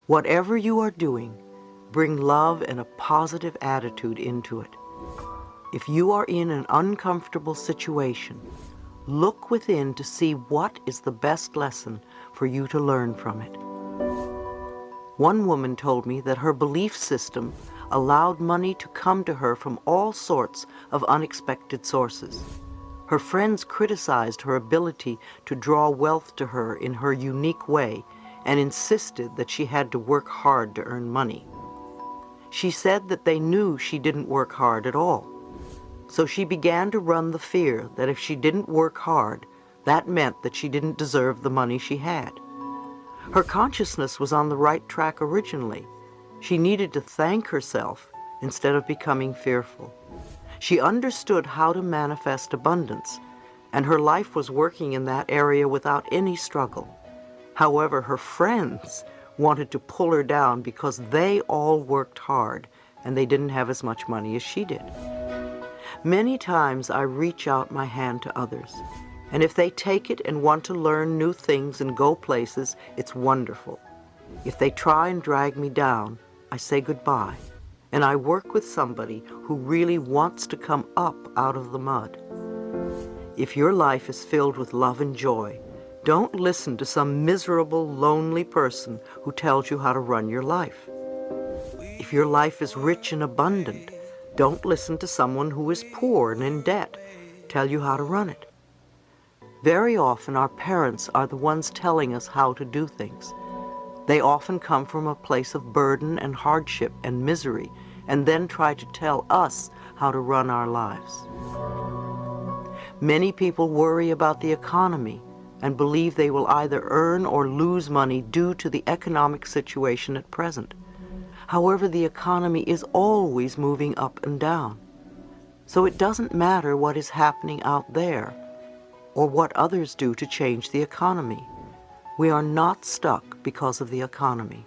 Whatever you are doing, bring love and a positive attitude into it. If you are in an uncomfortable situation, look within to see what is the best lesson for you to learn from it. One woman told me that her belief system allowed money to come to her from all sorts of unexpected sources. Her friends criticized her ability to draw wealth to her in her unique way and insisted that she had to work hard to earn money. She said that they knew she didn't work hard at all. So she began to run the fear that if she didn't work hard, that meant that she didn't deserve the money she had. Her consciousness was on the right track originally. She needed to thank herself instead of becoming fearful. She understood how to manifest abundance, and her life was working in that area without any struggle. However, her friends wanted to pull her down because they all worked hard and they didn't have as much money as she did. Many times I reach out my hand to others, and if they take it and want to learn new things and go places, it's wonderful. If they try and drag me down, I say goodbye, and I work with somebody who really wants to come up out of the mud. If your life is filled with love and joy, don't listen to some miserable, lonely person who tells you how to run your life. If your life is rich and abundant, don't listen to someone who is poor and in debt tell you how to run it. Very often our parents are the ones telling us how to do things. They often come from a place of burden and hardship and misery, and then try to tell us how to run our lives. Many people worry about the economy and believe they will either earn or lose money due to the economic situation at present. However, the economy is always moving up and down. So it doesn't matter what is happening out there or what others do to change the economy. We are not stuck because of the economy.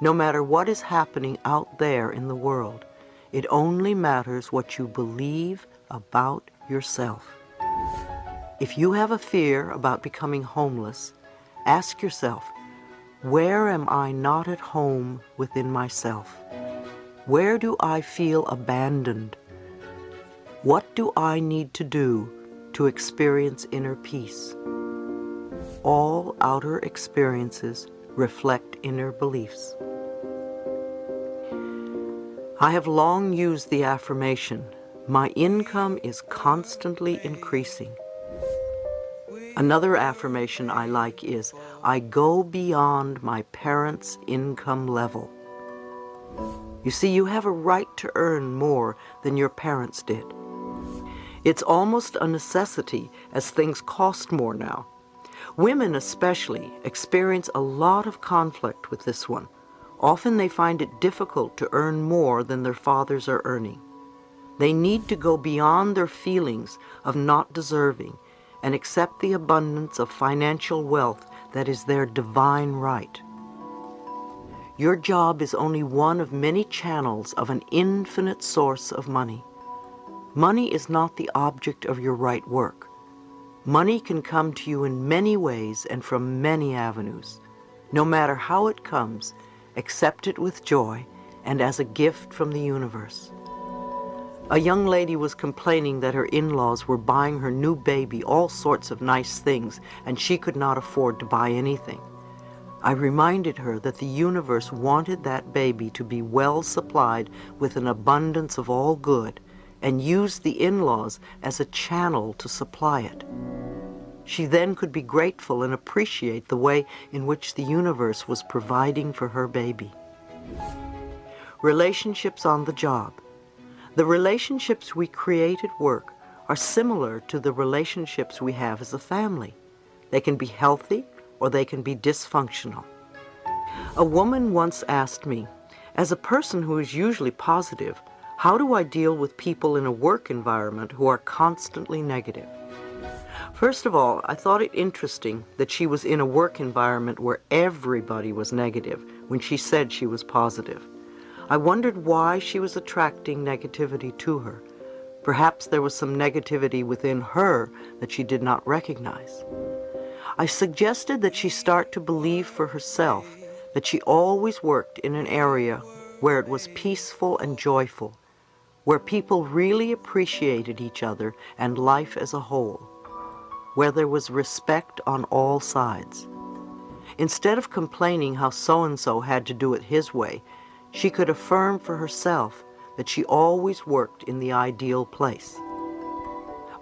No matter what is happening out there in the world, it only matters what you believe about yourself. If you have a fear about becoming homeless, ask yourself, where am I not at home within myself? Where do I feel abandoned? What do I need to do to experience inner peace? All outer experiences reflect inner beliefs. I have long used the affirmation, my income is constantly increasing. Another affirmation I like is, I go beyond my parents' income level. You see, you have a right to earn more than your parents did. It's almost a necessity as things cost more now. Women especially experience a lot of conflict with this one. Often they find it difficult to earn more than their fathers are earning. They need to go beyond their feelings of not deserving and accept the abundance of financial wealth that is their divine right. Your job is only one of many channels of an infinite source of money. Money is not the object of your right work. Money can come to you in many ways and from many avenues. No matter how it comes, accept it with joy and as a gift from the universe. A young lady was complaining that her in-laws were buying her new baby all sorts of nice things and she could not afford to buy anything. I reminded her that the universe wanted that baby to be well supplied with an abundance of all good and used the in-laws as a channel to supply it. She then could be grateful and appreciate the way in which the universe was providing for her baby. Relationships on the job. The relationships we create at work are similar to the relationships we have as a family. They can be healthy or they can be dysfunctional. A woman once asked me, as a person who is usually positive, how do I deal with people in a work environment who are constantly negative? First of all, I thought it interesting that she was in a work environment where everybody was negative when she said she was positive. I wondered why she was attracting negativity to her. Perhaps there was some negativity within her that she did not recognize. I suggested that she start to believe for herself that she always worked in an area where it was peaceful and joyful, where people really appreciated each other and life as a whole, where there was respect on all sides. Instead of complaining how so-and-so had to do it his way, she could affirm for herself that she always worked in the ideal place.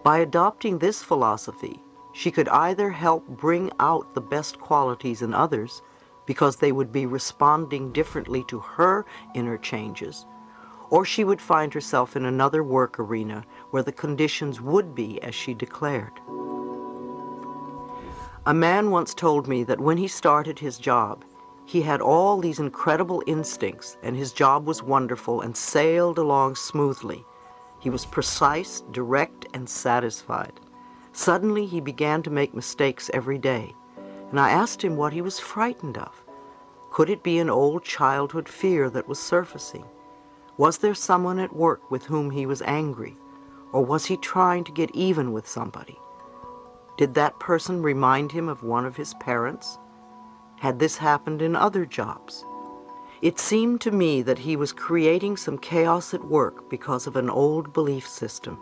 By adopting this philosophy, she could either help bring out the best qualities in others because they would be responding differently to her inner changes, or she would find herself in another work arena where the conditions would be as she declared. A man once told me that when he started his job, he had all these incredible instincts and his job was wonderful and sailed along smoothly. He was precise, direct, and satisfied. Suddenly he began to make mistakes every day, and I asked him what he was frightened of. Could it be an old childhood fear that was surfacing? Was there someone at work with whom he was angry, or was he trying to get even with somebody? Did that person remind him of one of his parents? Had this happened in other jobs? It seemed to me that he was creating some chaos at work because of an old belief system.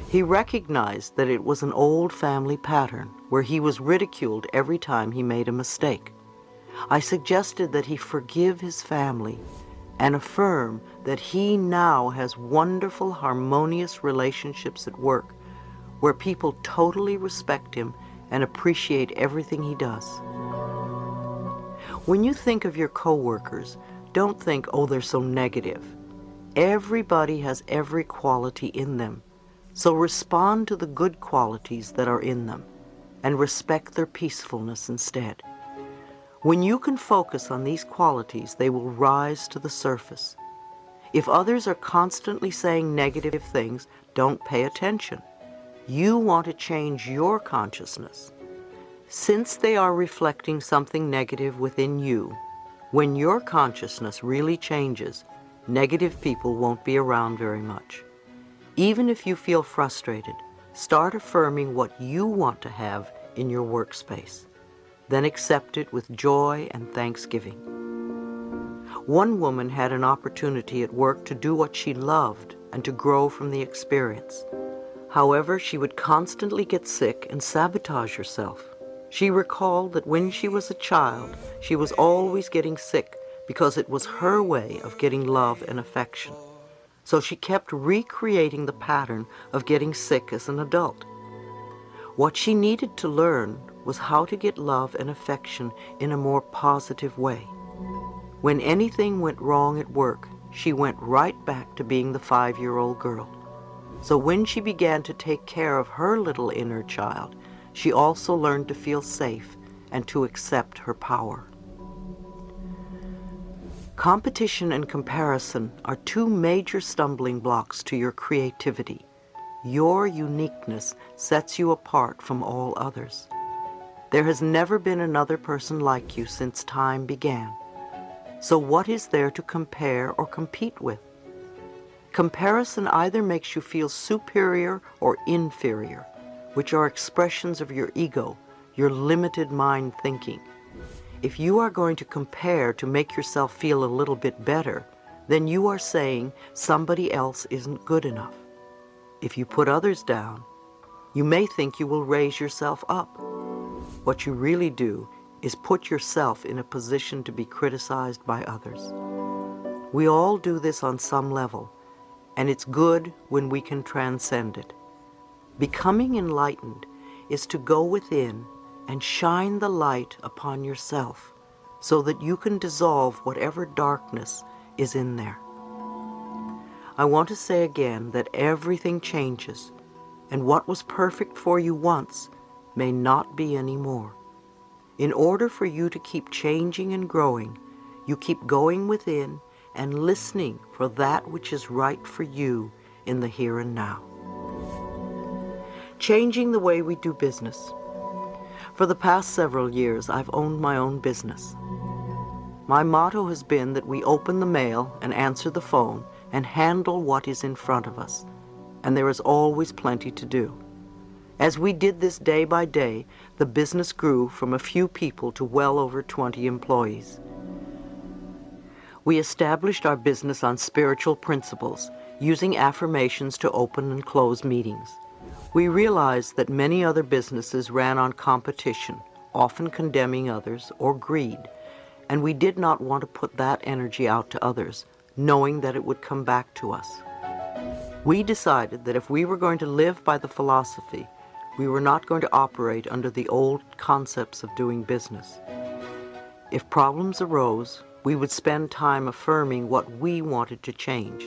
He recognized that it was an old family pattern where he was ridiculed every time he made a mistake. I suggested that he forgive his family and affirm that he now has wonderful, harmonious relationships at work where people totally respect him and appreciate everything he does. When you think of your coworkers, don't think, oh, they're so negative. Everybody has every quality in them, so respond to the good qualities that are in them and respect their peacefulness instead. When you can focus on these qualities, they will rise to the surface. If others are constantly saying negative things, don't pay attention. You want to change your consciousness. Since they are reflecting something negative within you, when your consciousness really changes, negative people won't be around very much. Even if you feel frustrated, start affirming what you want to have in your workspace. Then accept it with joy and thanksgiving. One woman had an opportunity at work to do what she loved and to grow from the experience. However, she would constantly get sick and sabotage herself. She recalled that when she was a child, she was always getting sick because it was her way of getting love and affection. So she kept recreating the pattern of getting sick as an adult. What she needed to learn was how to get love and affection in a more positive way. When anything went wrong at work, she went right back to being the 5-year-old girl. So when she began to take care of her little inner child, she also learned to feel safe and to accept her power. Competition and comparison are two major stumbling blocks to your creativity. Your uniqueness sets you apart from all others. There has never been another person like you since time began. So what is there to compare or compete with? Comparison either makes you feel superior or inferior, which are expressions of your ego, your limited mind thinking. If you are going to compare to make yourself feel a little bit better, then you are saying somebody else isn't good enough. If you put others down, you may think you will raise yourself up. What you really do is put yourself in a position to be criticized by others. We all do this on some level, and it's good when we can transcend it. Becoming enlightened is to go within and shine the light upon yourself so that you can dissolve whatever darkness is in there. I want to say again that everything changes, and what was perfect for you once may not be anymore. In order for you to keep changing and growing, you keep going within and listening for that which is right for you in the here and now. Changing the way we do business. For the past several years, I've owned my own business. My motto has been that we open the mail and answer the phone and handle what is in front of us, and there is always plenty to do. As we did this day by day, the business grew from a few people to well over 20 employees. We established our business on spiritual principles, using affirmations to open and close meetings. We realized that many other businesses ran on competition, often condemning others or greed, and we did not want to put that energy out to others, knowing that it would come back to us. We decided that if we were going to live by the philosophy, we were not going to operate under the old concepts of doing business. If problems arose, we would spend time affirming what we wanted to change.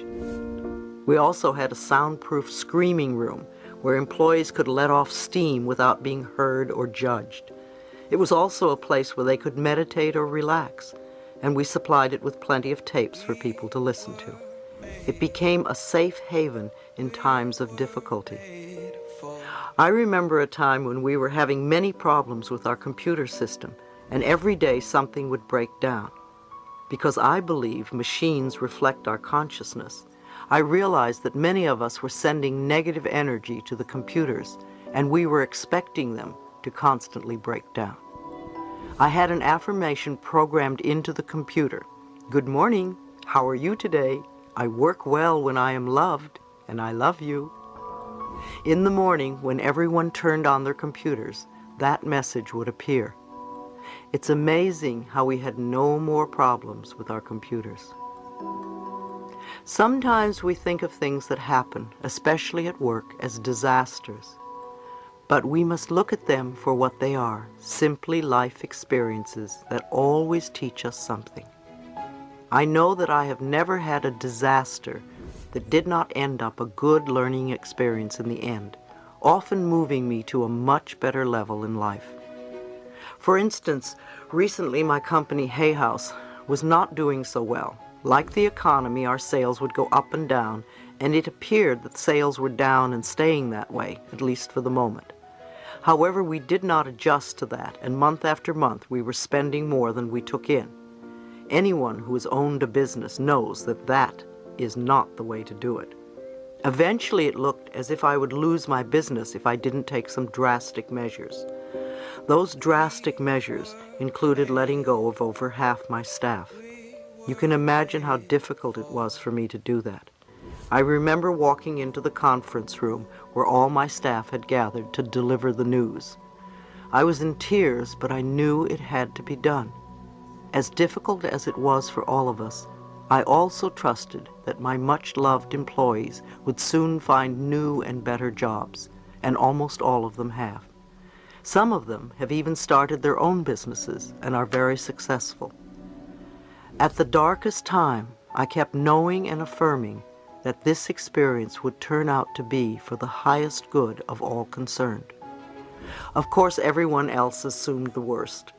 We also had a soundproof screaming room where employees could let off steam without being heard or judged. It was also a place where they could meditate or relax, and we supplied it with plenty of tapes for people to listen to. It became a safe haven in times of difficulty. I remember a time when we were having many problems with our computer system, and every day something would break down. Because I believe machines reflect our consciousness, I realized that many of us were sending negative energy to the computers, and we were expecting them to constantly break down. I had an affirmation programmed into the computer. Good morning. How are you today? I work well when I am loved, and I love you. In the morning, when everyone turned on their computers, that message would appear. It's amazing how we had no more problems with our computers. Sometimes we think of things that happen, especially at work, as disasters. But we must look at them for what they are, simply life experiences that always teach us something. I know that I have never had a disaster that did not end up a good learning experience in the end, often moving me to a much better level in life. For instance, recently my company Hay House was not doing so well. Like the economy, our sales would go up and down, and it appeared that sales were down and staying that way, at least for the moment. However, we did not adjust to that, and month after month we were spending more than we took in. Anyone who has owned a business knows that that is not the way to do it. Eventually it looked as if I would lose my business if I didn't take some drastic measures. Those drastic measures included letting go of over half my staff. You can imagine how difficult it was for me to do that. I remember walking into the conference room where all my staff had gathered to deliver the news. I was in tears, but I knew it had to be done. As difficult as it was for all of us, I also trusted that my much-loved employees would soon find new and better jobs, and almost all of them have. Some of them have even started their own businesses and are very successful. At the darkest time, I kept knowing and affirming that this experience would turn out to be for the highest good of all concerned. Of course, everyone else assumed the worst.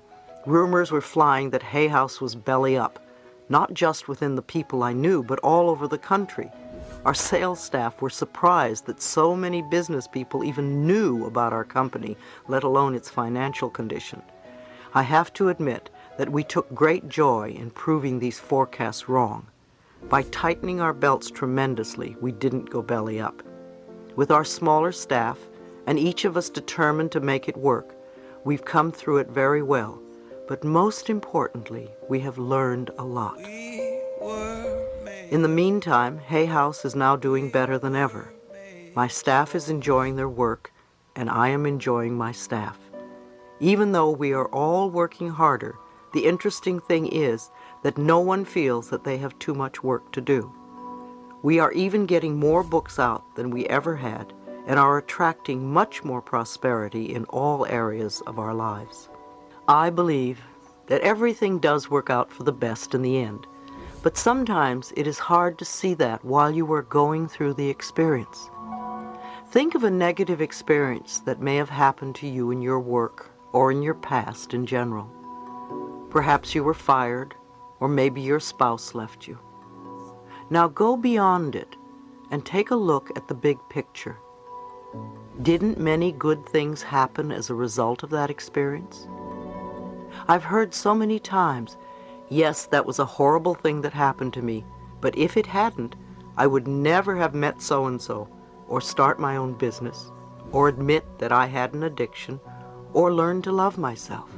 Rumors were flying that Hay House was belly up, not just within the people I knew, but all over the country. Our sales staff were surprised that so many business people even knew about our company, let alone its financial condition. I have to admit that we took great joy in proving these forecasts wrong. By tightening our belts tremendously, we didn't go belly up. With our smaller staff, and each of us determined to make it work, we've come through it very well. But most importantly, we have learned a lot. In the meantime, Hay House is now doing better than ever. My staff is enjoying their work, and I am enjoying my staff. Even though we are all working harder, the interesting thing is that no one feels that they have too much work to do. We are even getting more books out than we ever had, and are attracting much more prosperity in all areas of our lives. I believe that everything does work out for the best in the end, but sometimes it is hard to see that while you are going through the experience. Think of a negative experience that may have happened to you in your work or in your past in general. Perhaps you were fired, or maybe your spouse left you. Now go beyond it and take a look at the big picture. Didn't many good things happen as a result of that experience? I've heard so many times, yes, that was a horrible thing that happened to me, but if it hadn't, I would never have met so-and-so, or start my own business, or admit that I had an addiction, or learn to love myself.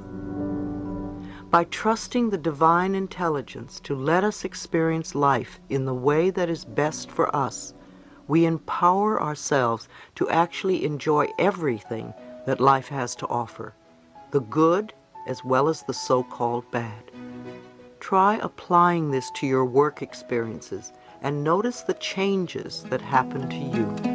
By trusting the divine intelligence to let us experience life in the way that is best for us, we empower ourselves to actually enjoy everything that life has to offer, the good as well as the so-called bad. Try applying this to your work experiences and notice the changes that happen to you.